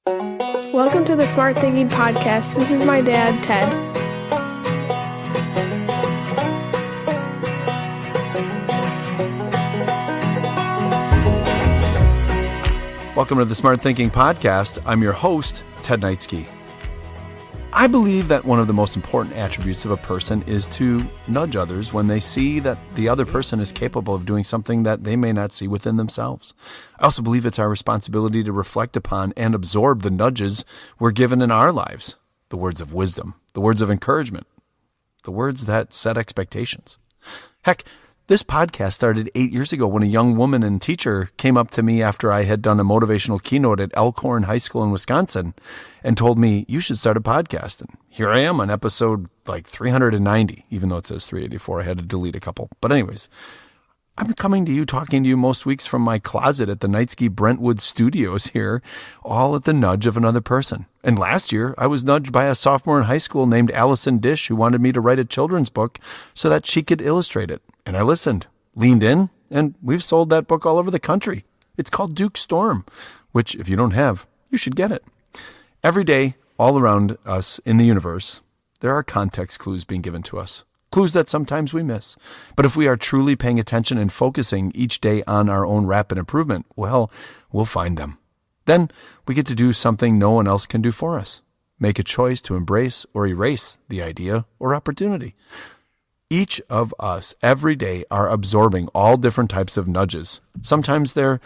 Welcome to the Smart Thinking Podcast. This is my dad, Ted. Welcome to the Smart Thinking Podcast. I'm your host, Ted Neitzke. I believe that one of the most important attributes of a person is to nudge others when they see that the other person is capable of doing something that they may not see within themselves. I also believe it's our responsibility to reflect upon and absorb the nudges we're given in our lives, the words of wisdom, the words of encouragement, the words that set expectations. Heck, this podcast started 8 years ago when a young woman and teacher came up to me after I had done a motivational keynote at Elkhorn High School in Wisconsin and told me, you should start a podcast. And here I am on episode 390, even though it says 384. I had to delete a couple. But anyways, I'm talking to you most weeks from my closet at the Neitzke Brentwood Studios here, all at the nudge of another person. And last year, I was nudged by a sophomore in high school named Allison Dish who wanted me to write a children's book so that she could illustrate it. And I listened, leaned in, and we've sold that book all over the country. It's called Duke Storm, which if you don't have, you should get it. Every day, all around us in the universe, there are context clues being given to us. Clues that sometimes we miss. But if we are truly paying attention and focusing each day on our own rapid improvement, well, we'll find them. Then we get to do something no one else can do for us. Make a choice to embrace or erase the idea or opportunity. Each of us every day are absorbing all different types of nudges. Sometimes they're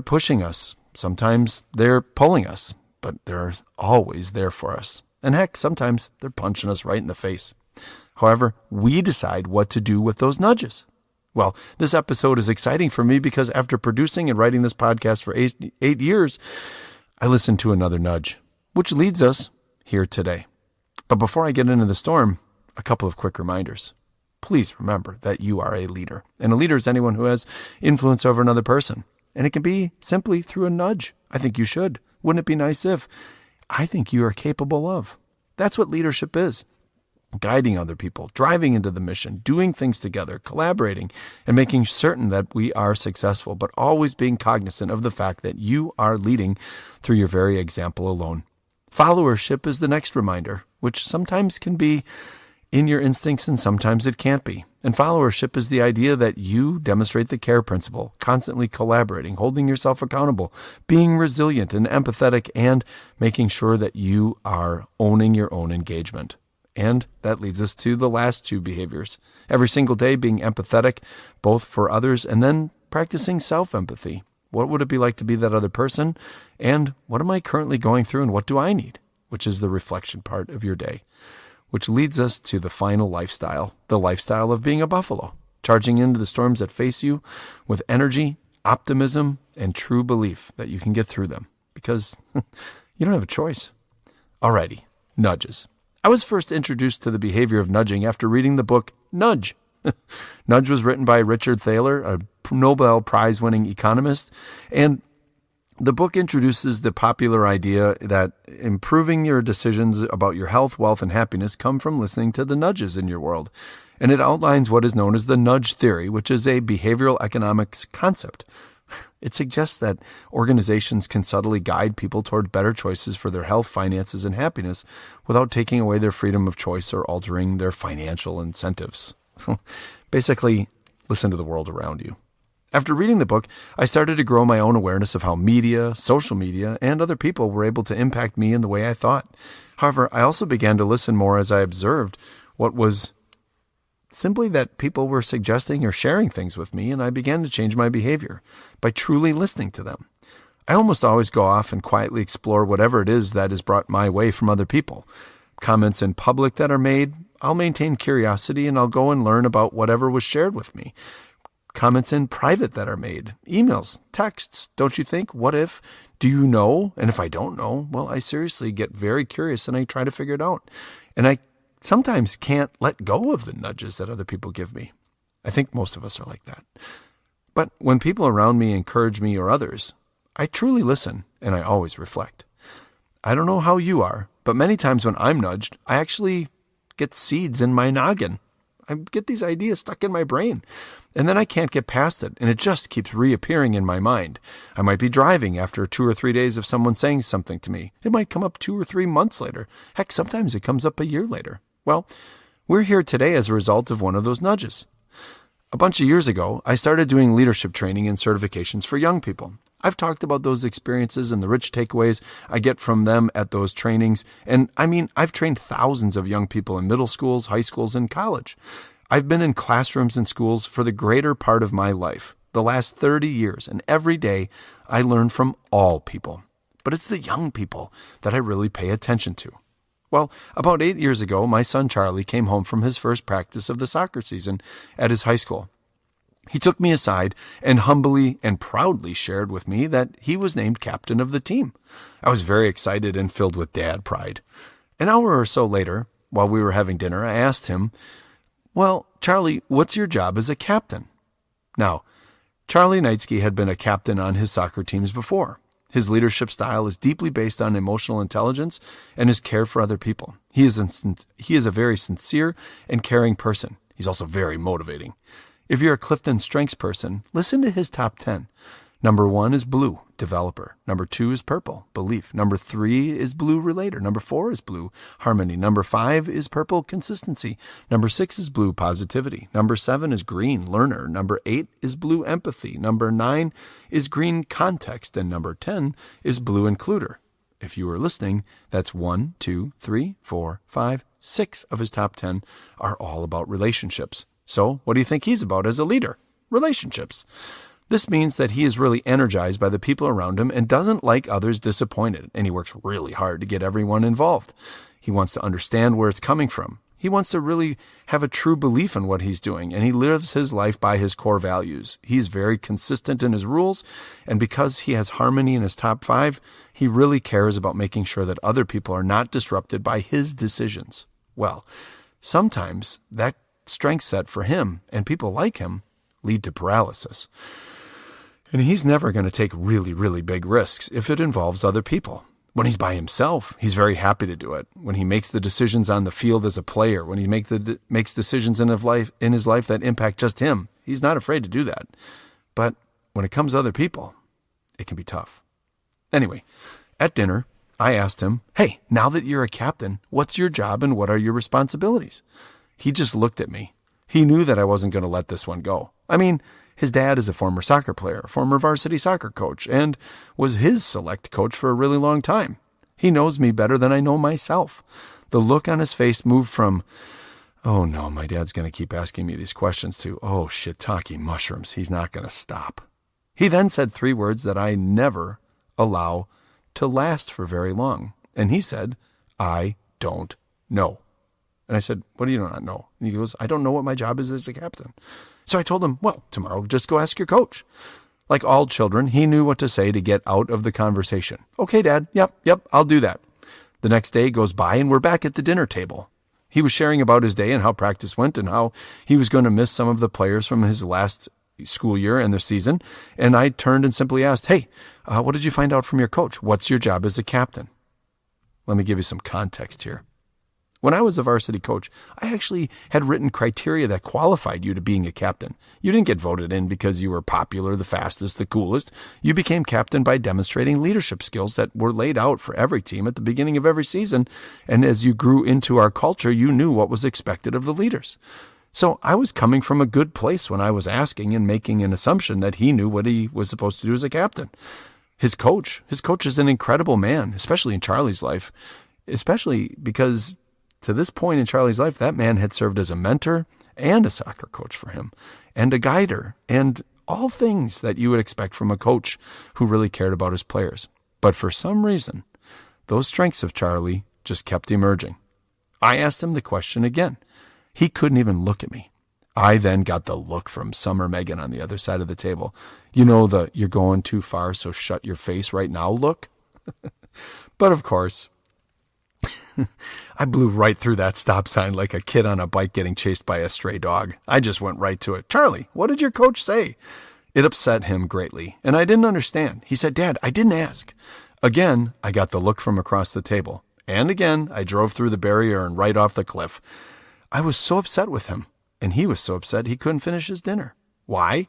pushing us. Sometimes they're pulling us, but they're always there for us. And heck, sometimes they're punching us right in the face. However, we decide what to do with those nudges. Well, this episode is exciting for me because after producing and writing this podcast for eight years, I listened to another nudge, which leads us here today. But before I get into the storm, a couple of quick reminders. Please remember that you are a leader. And a leader is anyone who has influence over another person. And it can be simply through a nudge. I think you should. Wouldn't it be nice if? I think you are capable of. That's what leadership is. Guiding other people, driving into the mission, doing things together, collaborating, and making certain that we are successful, but always being cognizant of the fact that you are leading through your very example alone. Followership is the next reminder, which sometimes can be in your instincts and sometimes it can't be. And followership is the idea that you demonstrate the care principle, constantly collaborating, holding yourself accountable, being resilient and empathetic, and making sure that you are owning your own engagement. And that leads us to the last two behaviors. Every single day being empathetic, both for others, and then practicing self-empathy. What would it be like to be that other person? And what am I currently going through and what do I need? Which is the reflection part of your day. Which leads us to the final lifestyle, the lifestyle of being a buffalo, charging into the storms that face you with energy, optimism, and true belief that you can get through them because you don't have a choice. Alrighty, nudges. I was first introduced to the behavior of nudging after reading the book Nudge. Nudge was written by Richard Thaler, a Nobel Prize-winning economist, and the book introduces the popular idea that improving your decisions about your health, wealth, and happiness come from listening to the nudges in your world. And it outlines what is known as the nudge theory, which is a behavioral economics concept. It suggests that organizations can subtly guide people toward better choices for their health, finances, and happiness without taking away their freedom of choice or altering their financial incentives. Basically, listen to the world around you. After reading the book, I started to grow my own awareness of how media, social media, and other people were able to impact me in the way I thought. However, I also began to listen more as I observed what was simply that people were suggesting or sharing things with me, and I began to change my behavior by truly listening to them. I almost always go off and quietly explore whatever it is that is brought my way from other people. Comments in public that are made, I'll maintain curiosity and I'll go and learn about whatever was shared with me. Comments in private that are made, emails, texts, don't you think? What if? Do you know? And if I don't know, well, I seriously get very curious and I try to figure it out. And I sometimes can't let go of the nudges that other people give me. I think most of us are like that. But when people around me encourage me or others, I truly listen and I always reflect. I don't know how you are, but many times when I'm nudged, I actually get seeds in my noggin. I get these ideas stuck in my brain. And then I can't get past it, and it just keeps reappearing in my mind. I might be driving after 2 or 3 days of someone saying something to me. It might come up 2 or 3 months later. Heck, sometimes it comes up a year later. Well, we're here today as a result of one of those nudges. A bunch of years ago, I started doing leadership training and certifications for young people. I've talked about those experiences and the rich takeaways I get from them at those trainings. And I've trained thousands of young people in middle schools, high schools, and college. I've been in classrooms and schools for the greater part of my life, the last 30 years, and every day I learn from all people. But it's the young people that I really pay attention to. Well, about 8 years ago, my son Charlie came home from his first practice of the soccer season at his high school. He took me aside and humbly and proudly shared with me that he was named captain of the team. I was very excited and filled with dad pride. An hour or so later, while we were having dinner, I asked him, "Well, Charlie, what's your job as a captain?" Now, Charlie Neitzke had been a captain on his soccer teams before. His leadership style is deeply based on emotional intelligence and his care for other people. He is a very sincere and caring person. He's also very motivating. If you're a Clifton Strengths person, listen to his top 10. Number 1 is blue, developer. Number 2 is purple, belief. Number 3 is blue, relator. Number 4 is blue, harmony. Number 5 is purple, consistency. Number 6 is blue, positivity. Number 7 is green, learner. Number 8 is blue, empathy. Number 9 is green, context. And number 10 is blue, includer. If you were listening, that's 1, 2, 3, 4, 5, 6 of his top 10 are all about relationships. So what do you think he's about as a leader? Relationships. This means that he is really energized by the people around him and doesn't like others disappointed, and he works really hard to get everyone involved. He wants to understand where it's coming from. He wants to really have a true belief in what he's doing, and he lives his life by his core values. He's very consistent in his rules, and because he has harmony in his top 5, he really cares about making sure that other people are not disrupted by his decisions. Well, sometimes that strength set for him and people like him lead to paralysis. And he's never going to take really, really big risks if it involves other people. When he's by himself, he's very happy to do it. When he makes the decisions on the field as a player, when he makes decisions in his life that impact just him, he's not afraid to do that. But when it comes to other people, it can be tough. Anyway, at dinner, I asked him, "Hey, now that you're a captain, what's your job and what are your responsibilities?" He just looked at me. He knew that I wasn't going to let this one go. His dad is a former soccer player, former varsity soccer coach, and was his select coach for a really long time. He knows me better than I know myself. The look on his face moved from, "Oh no, my dad's going to keep asking me these questions," to, "Oh, shiitake mushrooms, he's not going to stop." He then said 3 words that I never allow to last for very long. And he said, "I don't know." And I said, "What do you not know?" And he goes, "I don't know what my job is as a captain." So I told him, "Well, tomorrow, just go ask your coach." Like all children, he knew what to say to get out of the conversation. "Okay, Dad. Yep, I'll do that." The next day goes by and we're back at the dinner table. He was sharing about his day and how practice went and how he was going to miss some of the players from his last school year and their season. And I turned and simply asked, "Hey, what did you find out from your coach? What's your job as a captain?" Let me give you some context here. When I was a varsity coach, I actually had written criteria that qualified you to being a captain. You didn't get voted in because you were popular, the fastest, the coolest. You became captain by demonstrating leadership skills that were laid out for every team at the beginning of every season. And as you grew into our culture, you knew what was expected of the leaders. So I was coming from a good place when I was asking and making an assumption that he knew what he was supposed to do as a captain. His coach is an incredible man, especially in Charlie's life, especially because to this point in Charlie's life, that man had served as a mentor and a soccer coach for him, and a guider, and all things that you would expect from a coach who really cared about his players. But for some reason, those strengths of Charlie just kept emerging. I asked him the question again. He couldn't even look at me. I then got the look from Summer Megan on the other side of the table. You know, the "you're going too far, so shut your face right now" look? But of course, I blew right through that stop sign like a kid on a bike getting chased by a stray dog. I just went right to it. "Charlie, what did your coach say?" It upset him greatly, and I didn't understand. He said, "Dad, I didn't ask." Again, I got the look from across the table. And again, I drove through the barrier and right off the cliff. I was so upset with him, and he was so upset he couldn't finish his dinner. Why?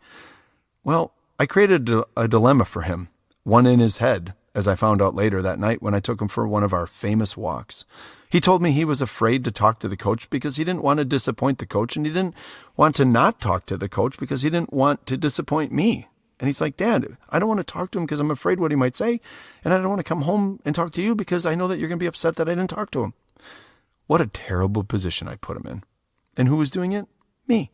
Well, I created a dilemma for him, one in his head, as I found out later that night when I took him for one of our famous walks. He told me he was afraid to talk to the coach because he didn't want to disappoint the coach, and he didn't want to not talk to the coach because he didn't want to disappoint me. And he's like, Dad, I don't want to talk to him because I'm afraid what he might say, and I don't want to come home and talk to you because I know that you're going to be upset that I didn't talk to him. What a terrible position I put him in. And who was doing it? Me.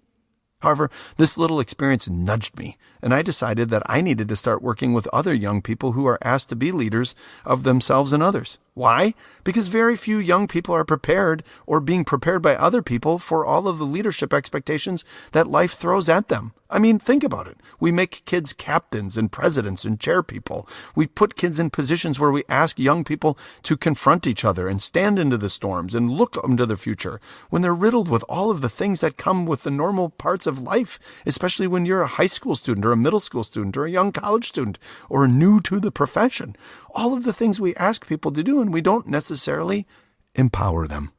However, this little experience nudged me, and I decided that I needed to start working with other young people who are asked to be leaders of themselves and others. Why? Because very few young people are prepared or being prepared by other people for all of the leadership expectations that life throws at them. I mean, think about it. We make kids captains and presidents and chair people. We put kids in positions where we ask young people to confront each other and stand into the storms and look into the future when they're riddled with all of the things that come with the normal parts of life, especially when you're a high school student or a middle school student or a young college student or new to the profession. All of the things we ask people to do, and we don't necessarily empower them.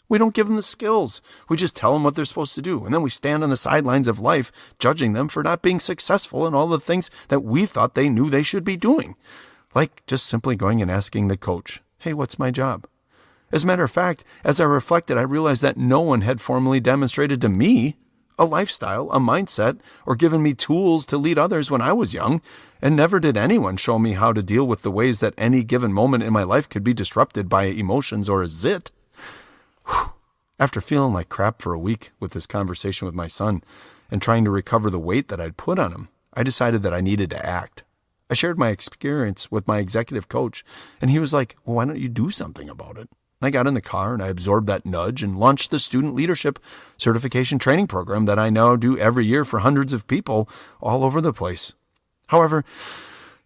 We don't give them the skills. We just tell them what they're supposed to do. And then we stand on the sidelines of life, judging them for not being successful in all the things that we thought they knew they should be doing. Like just simply going and asking the coach, hey, what's my job? As a matter of fact, as I reflected, I realized that no one had formally demonstrated to me a lifestyle, a mindset, or given me tools to lead others when I was young. And never did anyone show me how to deal with the ways that any given moment in my life could be disrupted by emotions or a zit. After feeling like crap for a week with this conversation with my son and trying to recover the weight that I'd put on him, I decided that I needed to act. I shared my experience with my executive coach, and he was like, well, why don't you do something about it? I got in the car and I absorbed that nudge and launched the student leadership certification training program that I now do every year for hundreds of people all over the place. However,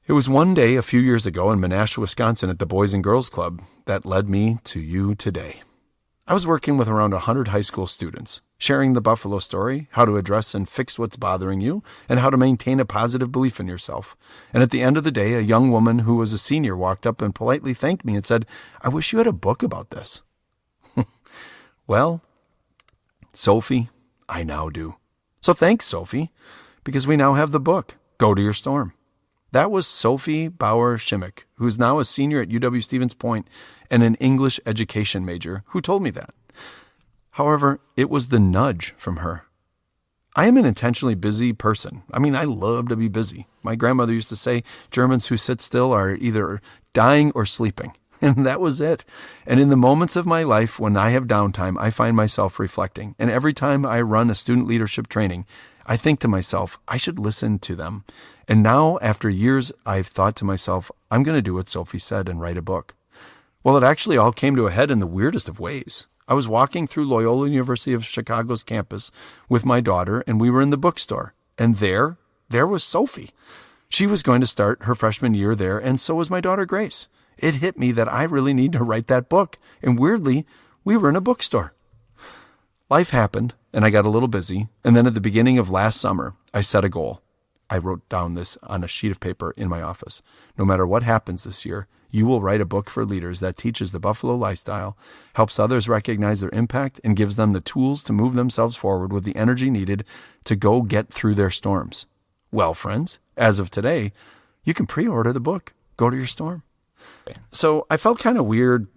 it was one day a few years ago in Menasha, Wisconsin at the Boys and Girls Club that led me to you today. I was working with around 100 high school students, sharing the Buffalo story, how to address and fix what's bothering you, and how to maintain a positive belief in yourself. And at the end of the day, a young woman who was a senior walked up and politely thanked me and said, I wish you had a book about this. Well, Sophie, I now do. So thanks, Sophie, because we now have the book, Go to Your Storm. That was Sophie Bauer-Schimmick, who's now a senior at UW-Stevens Point and an English education major, who told me that. However, it was the nudge from her. I am an intentionally busy person. I mean, I love to be busy. My grandmother used to say Germans who sit still are either dying or sleeping. And that was it. And in the moments of my life when I have downtime, I find myself reflecting. And every time I run a student leadership training, I think to myself, I should listen to them. And now, after years, I've thought to myself, I'm going to do what Sophie said and write a book. Well, it actually all came to a head in the weirdest of ways. I was walking through Loyola University of Chicago's campus with my daughter, and we were in the bookstore. And there was Sophie. She was going to start her freshman year there, and so was my daughter Grace. It hit me that I really need to write that book. And weirdly, we were in a bookstore. Life happened, and I got a little busy. And then at the beginning of last summer, I set a goal. I wrote down this on a sheet of paper in my office. No matter what happens this year, you will write a book for leaders that teaches the Buffalo lifestyle, helps others recognize their impact, and gives them the tools to move themselves forward with the energy needed to go get through their storms. Well, friends, as of today, you can pre-order the book, Go to Your Storm. So I felt kind of weird,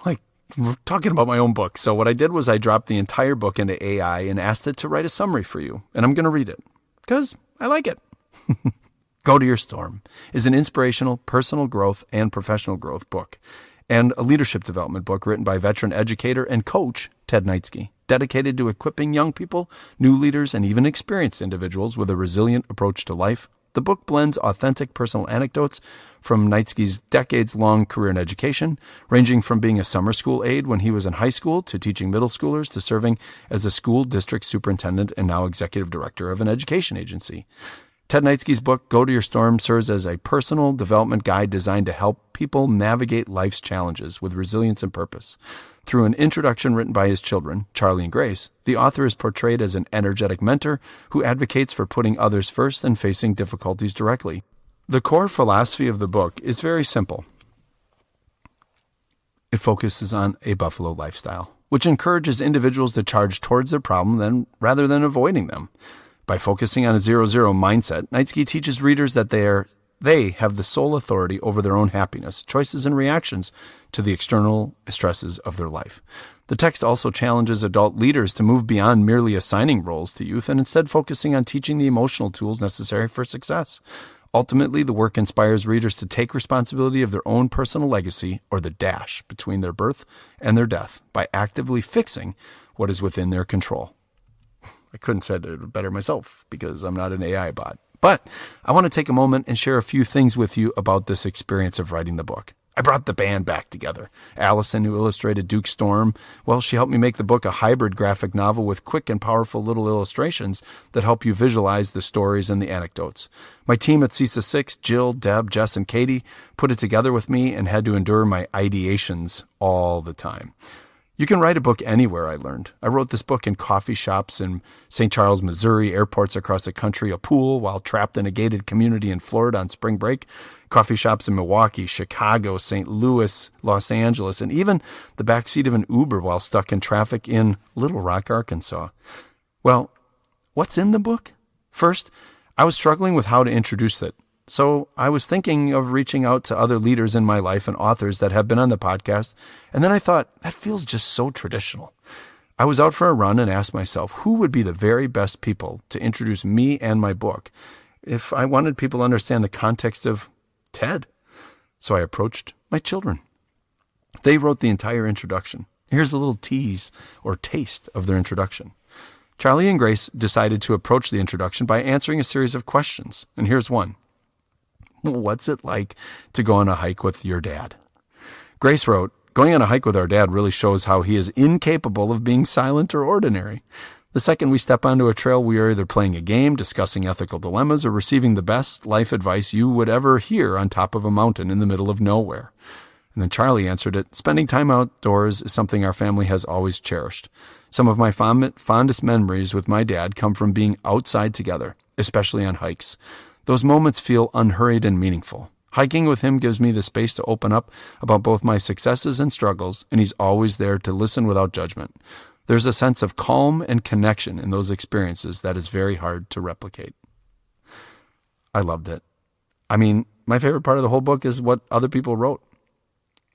like talking about my own book. So what I did was I dropped the entire book into AI and asked it to write a summary for you. And I'm going to read it because I like it. Go to Your Storm is an inspirational personal growth and professional growth book and a leadership development book written by veteran educator and coach Ted Neitzke, dedicated to equipping young people, new leaders, and even experienced individuals with a resilient approach to life. The book blends authentic personal anecdotes from Neitzke's decades-long career in education, ranging from being a summer school aide when he was in high school to teaching middle schoolers to serving as a school district superintendent and now executive director of an education agency. Ted Neitzke's book, Go to Your Storm, serves as a personal development guide designed to help people navigate life's challenges with resilience and purpose. Through an introduction written by his children, Charlie and Grace, the author is portrayed as an energetic mentor who advocates for putting others first and facing difficulties directly. The core philosophy of the book is very simple. It focuses on a Buffalo lifestyle, which encourages individuals to charge towards their problem rather than avoiding them. By focusing on a 0-0 mindset, Neitzke teaches readers that they have the sole authority over their own happiness, choices, and reactions to the external stresses of their life. The text also challenges adult leaders to move beyond merely assigning roles to youth and instead focusing on teaching the emotional tools necessary for success. Ultimately, the work inspires readers to take responsibility of their own personal legacy, or the dash between their birth and their death, by actively fixing what is within their control. I couldn't have said it better myself because I'm not an AI bot. But I want to take a moment and share a few things with you about this experience of writing the book. I brought the band back together. Allison, who illustrated Duke Storm, well, she helped me make the book a hybrid graphic novel with quick and powerful little illustrations that help you visualize the stories and the anecdotes. My team at CISA 6, Jill, Deb, Jess, and Katie, put it together with me and had to endure my ideations all the time. You can write a book anywhere, I learned. I wrote this book in coffee shops in St. Charles, Missouri, airports across the country, a pool while trapped in a gated community in Florida on spring break, coffee shops in Milwaukee, Chicago, St. Louis, Los Angeles, and even the backseat of an Uber while stuck in traffic in Little Rock, Arkansas. Well, what's in the book? First, I was struggling with how to introduce it. So I was thinking of reaching out to other leaders in my life and authors that have been on the podcast, and then I thought, that feels just so traditional. I was out for a run and asked myself, who would be the very best people to introduce me and my book if I wanted people to understand the context of Ted? So I approached my children. They wrote the entire introduction. Here's a little tease or taste of their introduction. Charlie and Grace decided to approach the introduction by answering a series of questions, and here's one. What's it like to go on a hike with your dad? Grace wrote, going on a hike with our dad really shows how he is incapable of being silent or ordinary. The second we step onto a trail, we are either playing a game, discussing ethical dilemmas, or receiving the best life advice you would ever hear on top of a mountain in the middle of nowhere. And then Charlie answered it, spending time outdoors is something our family has always cherished. Some of my fondest memories with my dad come from being outside together, especially on hikes. Those moments feel unhurried and meaningful. Hiking with him gives me the space to open up about both my successes and struggles, and he's always there to listen without judgment. There's a sense of calm and connection in those experiences that is very hard to replicate. I loved it. I mean, my favorite part of the whole book is what other people wrote.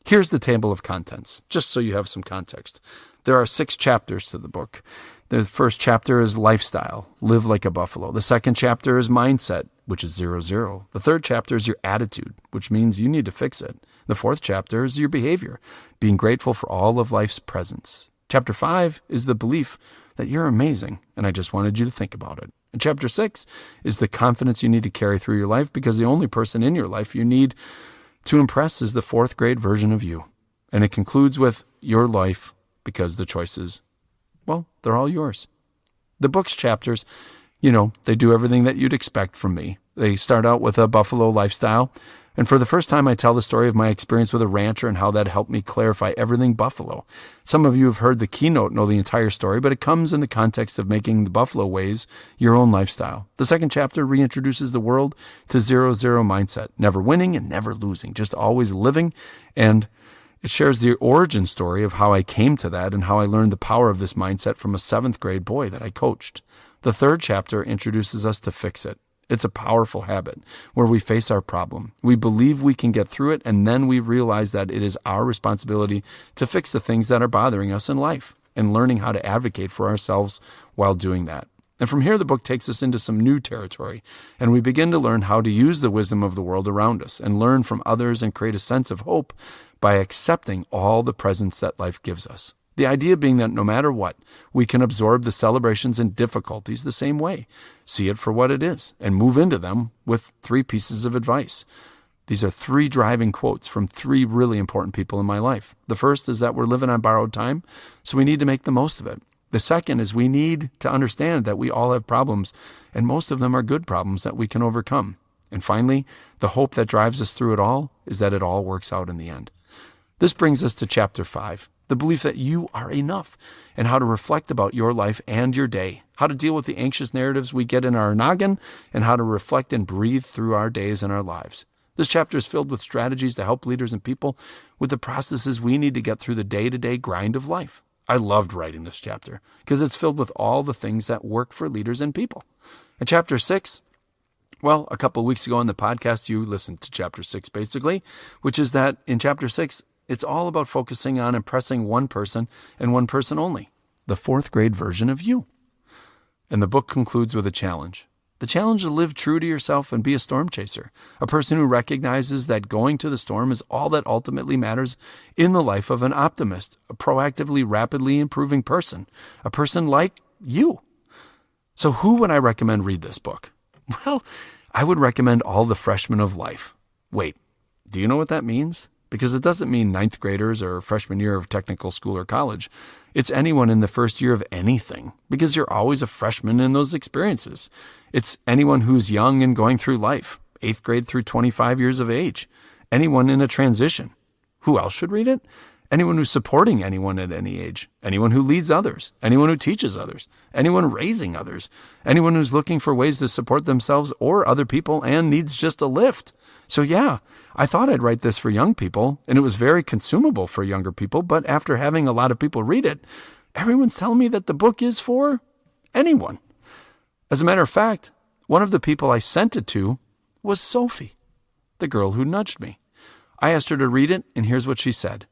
Here's the table of contents, just so you have some context. There are 6 chapters to the book. The first chapter is lifestyle, live like a buffalo. The second chapter is mindset, which is 0-0. The third chapter is your attitude, which means you need to fix it. The fourth chapter is your behavior, being grateful for all of life's presents. Chapter 5 is the belief that you're amazing, and I just wanted you to think about it. And chapter 6 is the confidence you need to carry through your life because the only person in your life you need to impress is the 4th grade version of you. And it concludes with your life because the choices, well, they're all yours. The book's chapters, they do everything that you'd expect from me. They start out with a buffalo lifestyle. And for the first time, I tell the story of my experience with a rancher and how that helped me clarify everything buffalo. Some of you have heard the keynote, know the entire story, but it comes in the context of making the buffalo ways your own lifestyle. The second chapter reintroduces the world to 0-0 mindset, never winning and never losing, just always living. And it shares the origin story of how I came to that and how I learned the power of this mindset from a 7th grade boy that I coached. The third chapter introduces us to fix it. It's a powerful habit where we face our problem. We believe we can get through it, and then we realize that it is our responsibility to fix the things that are bothering us in life and learning how to advocate for ourselves while doing that. And from here, the book takes us into some new territory, and we begin to learn how to use the wisdom of the world around us and learn from others and create a sense of hope by accepting all the presents that life gives us. The idea being that no matter what, we can absorb the celebrations and difficulties the same way, see it for what it is, and move into them with 3 pieces of advice. These are 3 driving quotes from 3 really important people in my life. The first is that we're living on borrowed time, so we need to make the most of it. The second is we need to understand that we all have problems, and most of them are good problems that we can overcome. And finally, the hope that drives us through it all is that it all works out in the end. This brings us to chapter 5. The belief that you are enough, and how to reflect about your life and your day, how to deal with the anxious narratives we get in our noggin, and how to reflect and breathe through our days and our lives. This chapter is filled with strategies to help leaders and people with the processes we need to get through the day-to-day grind of life. I loved writing this chapter because it's filled with all the things that work for leaders and people. And chapter 6, well, a couple of weeks ago on the podcast, you listened to chapter 6 basically, which is that in chapter 6, it's all about focusing on impressing one person and one person only, the fourth grade version of you. And the book concludes with a challenge. The challenge to live true to yourself and be a storm chaser, a person who recognizes that going to the storm is all that ultimately matters in the life of an optimist, a proactively, rapidly improving person, a person like you. So who would I recommend read this book? Well, I would recommend all the freshmen of life. Wait, do you know what that means? Because it doesn't mean ninth graders or freshman year of technical school or college. It's anyone in the first year of anything, because you're always a freshman in those experiences. It's anyone who's young and going through life, 8th grade through 25 years of age. Anyone in a transition. Who else should read it? Anyone who's supporting anyone at any age. Anyone who leads others. Anyone who teaches others. Anyone raising others. Anyone who's looking for ways to support themselves or other people and needs just a lift. So yeah, I thought I'd write this for young people, and it was very consumable for younger people, but after having a lot of people read it, everyone's telling me that the book is for anyone. As a matter of fact, one of the people I sent it to was Sophie, the girl who nudged me. I asked her to read it, and here's what she said.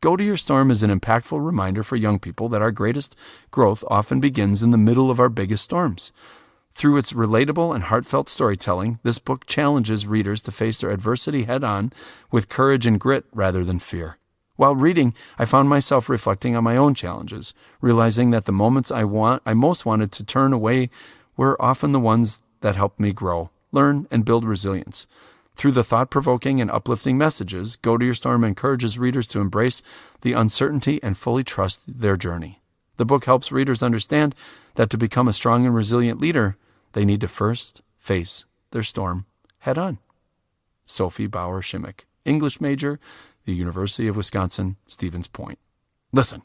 Go to Your Storm is an impactful reminder for young people that our greatest growth often begins in the middle of our biggest storms. Through its relatable and heartfelt storytelling, this book challenges readers to face their adversity head-on with courage and grit rather than fear. While reading, I found myself reflecting on my own challenges, realizing that the moments I most wanted to turn away were often the ones that helped me grow, learn, and build resilience. Through the thought-provoking and uplifting messages, Go to Your Storm encourages readers to embrace the uncertainty and fully trust their journey. The book helps readers understand that to become a strong and resilient leader, they need to first face their storm head on. Sophie Bauer Schimmick, English major, the University of Wisconsin, Stevens Point. Listen,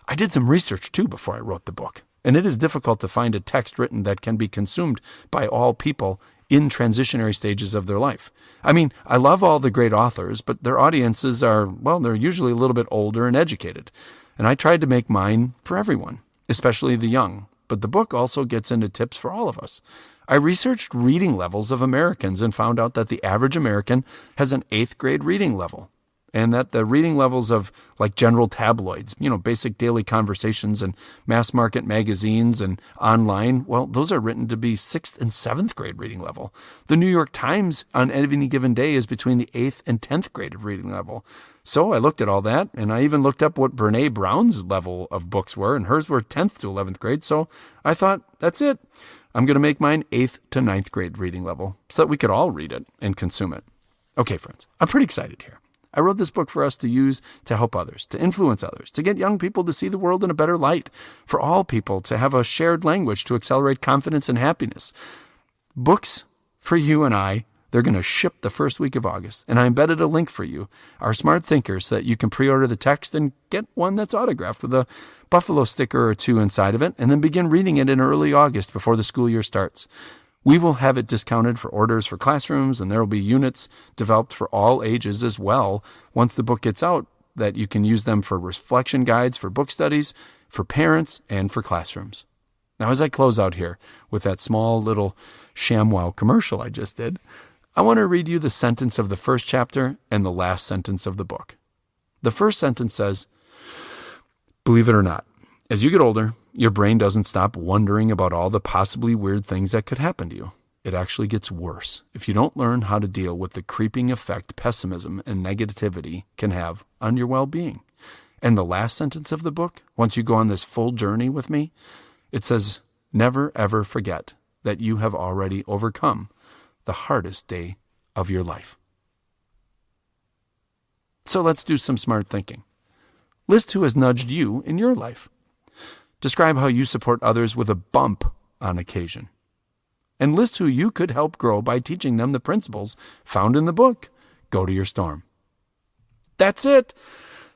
I did some research too before I wrote the book, and it is difficult to find a text written that can be consumed by all people in transitionary stages of their life. I mean, I love all the great authors, but their audiences are, well, they're usually a little bit older and educated. And I tried to make mine for everyone, especially the young. But the book also gets into tips for all of us. I researched reading levels of Americans and found out that the average American has an 8th grade reading level. And that the reading levels of like general tabloids, basic daily conversations and mass market magazines and online, well, those are written to be 6th and 7th grade reading level. The New York Times on any given day is between the 8th and 10th grade of reading level. So I looked at all that, and I even looked up what Brene Brown's level of books were, and hers were 10th to 11th grade. So I thought, that's it. I'm going to make mine 8th to 9th grade reading level so that we could all read it and consume it. Okay, friends, I'm pretty excited here. I wrote this book for us to use to help others, to influence others, to get young people to see the world in a better light, for all people to have a shared language to accelerate confidence and happiness. Books for you and I, they're going to ship the first week of August, and I embedded a link for you, our smart thinkers, so that you can pre-order the text and get one that's autographed with a buffalo sticker or two inside of it, and then begin reading it in early August before the school year starts. We will have it discounted for orders for classrooms, and there will be units developed for all ages as well once the book gets out, that you can use them for reflection guides, for book studies, for parents, and for classrooms. Now, as I close out here with that small little ShamWow commercial I just did, I want to read you the sentence of the first chapter and the last sentence of the book. The first sentence says, believe it or not, as you get older, your brain doesn't stop wondering about all the possibly weird things that could happen to you. It actually gets worse if you don't learn how to deal with the creeping effect pessimism and negativity can have on your well-being. And the last sentence of the book, once you go on this full journey with me, it says, never ever forget that you have already overcome the hardest day of your life. So let's do some smart thinking. List who has nudged you in your life. Describe how you support others with a bump on occasion. And list who you could help grow by teaching them the principles found in the book, Go to Your Storm. That's it.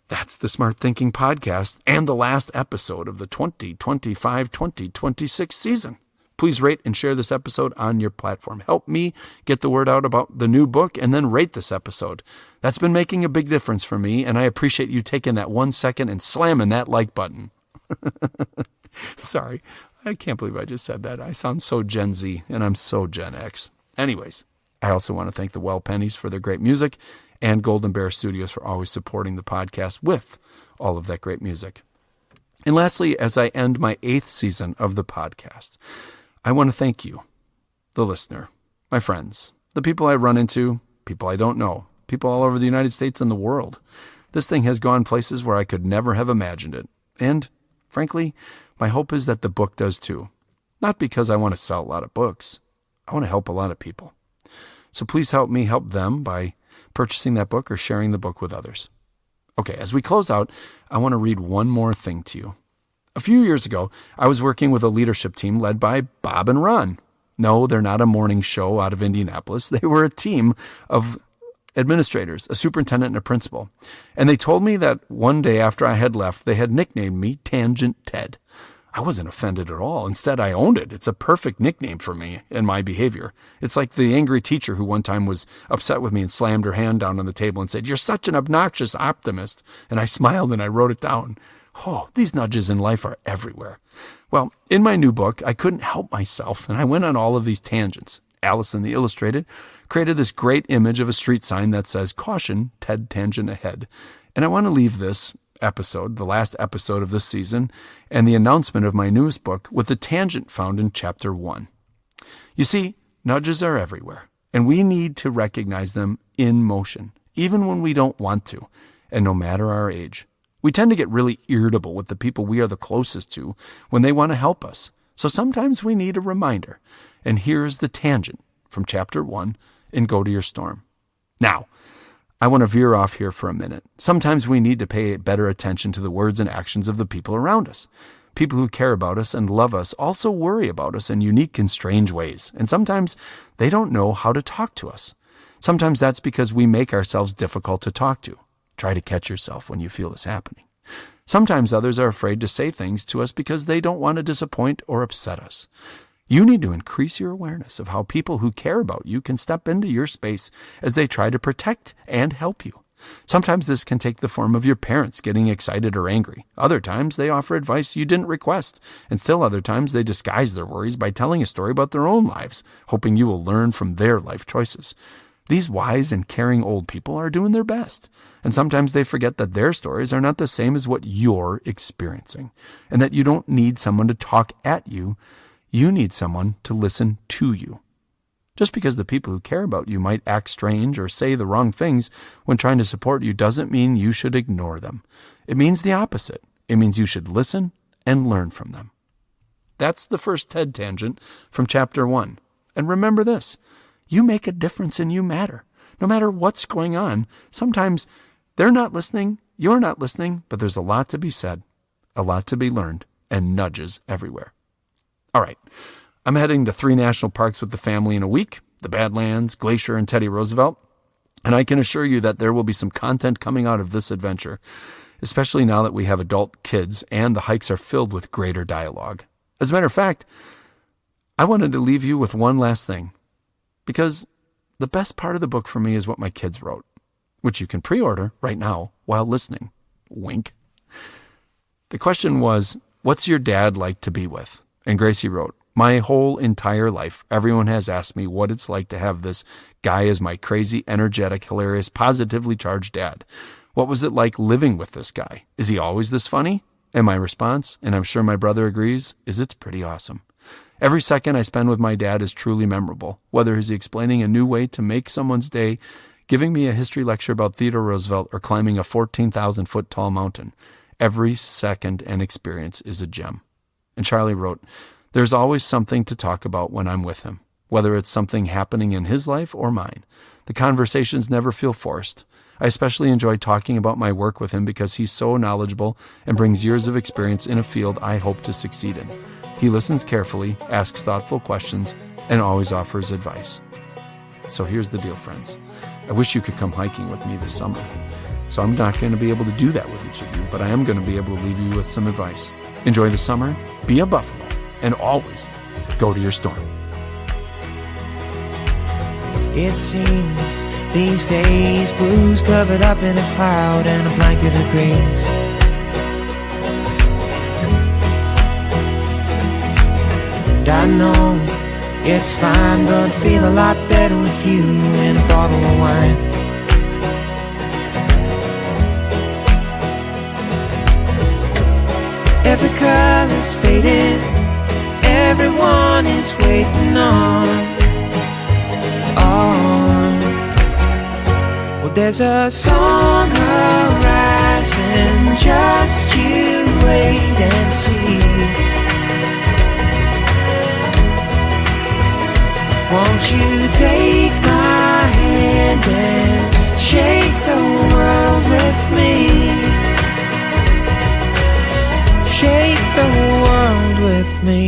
That's the Smart Thinking Podcast and the last episode of the 2025-2026 season. Please rate and share this episode on your platform. Help me get the word out about the new book, and then rate this episode. That's been making a big difference for me, and I appreciate you taking that 1 second and slamming that like button. Sorry, I can't believe I just said that. I sound so Gen Z, and I'm so Gen X. Anyways, I also want to thank the Well Pennies for their great music, and Golden Bear Studios for always supporting the podcast with all of that great music. And lastly, as I end my 8th season of the podcast, I want to thank you, the listener, my friends, the people I run into, people I don't know, people all over the United States and the world. This thing has gone places where I could never have imagined it. And, frankly, my hope is that the book does too. Not because I want to sell a lot of books. I want to help a lot of people. So please help me help them by purchasing that book or sharing the book with others. Okay, as we close out, I want to read one more thing to you. A few years ago, I was working with a leadership team led by Bob and Ron. No, they're not a morning show out of Indianapolis. They were a team of administrators, a superintendent and a principal. And they told me that one day after I had left, they had nicknamed me Tangent Ted. I wasn't offended at all. Instead, I owned it. It's a perfect nickname for me and my behavior. It's like the angry teacher who one time was upset with me and slammed her hand down on the table and said, "You're such an obnoxious optimist." And I smiled and I wrote it down. Oh, these nudges in life are everywhere. Well, in my new book, I couldn't help myself, and I went on all of these tangents. Allison, the illustrated, created this great image of a street sign that says, "Caution, Ted Tangent ahead." And I want to leave this episode, the last episode of this season, and the announcement of my newest book with the tangent found in chapter 1. You see, nudges are everywhere, and we need to recognize them in motion, even when we don't want to, and no matter our age. We tend to get really irritable with the people we are the closest to when they want to help us. So sometimes we need a reminder. And here's the tangent from chapter 1 in Go to Your Storm. Now, I want to veer off here for a minute. Sometimes we need to pay better attention to the words and actions of the people around us. People who care about us and love us also worry about us in unique and strange ways. And sometimes they don't know how to talk to us. Sometimes that's because we make ourselves difficult to talk to. Try to catch yourself when you feel this happening. Sometimes others are afraid to say things to us because they don't want to disappoint or upset us. You need to increase your awareness of how people who care about you can step into your space as they try to protect and help you. Sometimes this can take the form of your parents getting excited or angry. Other times they offer advice you didn't request. And still other times they disguise their worries by telling a story about their own lives, hoping you will learn from their life choices. These wise and caring old people are doing their best, and sometimes they forget that their stories are not the same as what you're experiencing, and that you don't need someone to talk at you, you need someone to listen to you. Just because the people who care about you might act strange or say the wrong things when trying to support you doesn't mean you should ignore them. It means the opposite. It means you should listen and learn from them. That's the first TED tangent from chapter 1. And remember this. You make a difference and you matter. No matter what's going on, sometimes they're not listening, you're not listening, but there's a lot to be said, a lot to be learned, and nudges everywhere. All right, I'm heading to 3 national parks with the family in a week, the Badlands, Glacier, and Teddy Roosevelt, and I can assure you that there will be some content coming out of this adventure, especially now that we have adult kids and the hikes are filled with greater dialogue. As a matter of fact, I wanted to leave you with one last thing. Because the best part of the book for me is what my kids wrote, which you can pre-order right now while listening. Wink. The question was, what's your dad like to be with? And Gracie wrote, my whole entire life, everyone has asked me what it's like to have this guy as my crazy, energetic, hilarious, positively charged dad. What was it like living with this guy? Is he always this funny? And my response, and I'm sure my brother agrees, is it's pretty awesome. Every second I spend with my dad is truly memorable, whether he's explaining a new way to make someone's day, giving me a history lecture about Theodore Roosevelt, or climbing a 14,000-foot tall mountain. Every second and experience is a gem. And Charlie wrote, there's always something to talk about when I'm with him, whether it's something happening in his life or mine. The conversations never feel forced. I especially enjoy talking about my work with him because he's so knowledgeable and brings years of experience in a field I hope to succeed in. He listens carefully, asks thoughtful questions, and always offers advice. So here's the deal, friends. I wish you could come hiking with me this summer. So I'm not going to be able to do that with each of you, but I am going to be able to leave you with some advice. Enjoy the summer, be a buffalo, and always go to your storm. It seems these days blue's covered up in a cloud and a blanket of grace. And I know it's fine, but I feel a lot better with you and a bottle of wine. Every color's faded, everyone is waiting on. Well, there's a song arising, just you wait and see. Won't you take my hand and shake the world with me? Shake the world with me.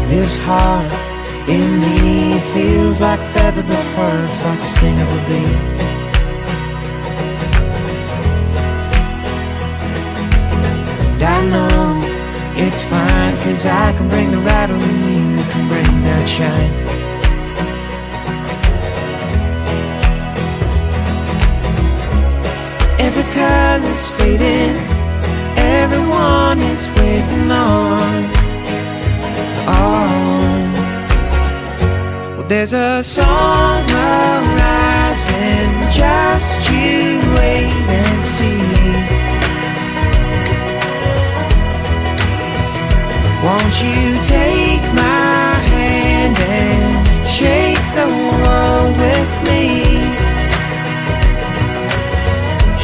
This heart in me feels like a feather but hurts like the sting of a bee. And I know it's fine, 'cause I can bring the rattle and you can bring that shine. Every color's fading, everyone is waiting on. Well, there's a song arising, just you wait and see. Won't you take my hand and shake the world with me?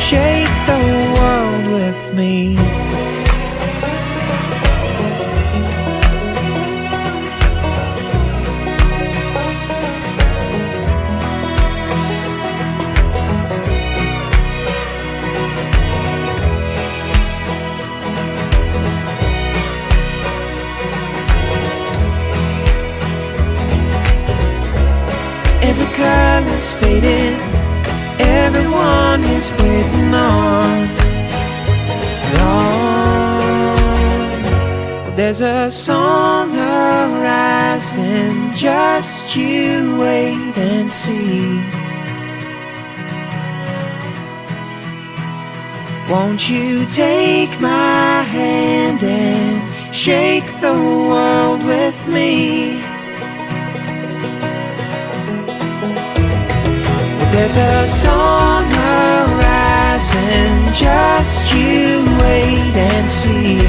Shake the world with me. Every color's faded, everyone is waiting on. Well, there's a song arising, just you wait and see. Won't you take my hand and shake the world with me? There's a song arising, just you wait and see.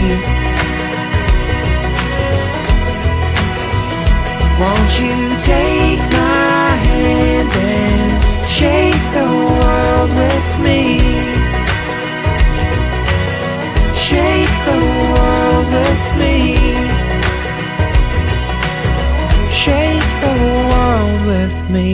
Won't you take my hand and shake the world with me? Shake the world with me. Shake the world with me.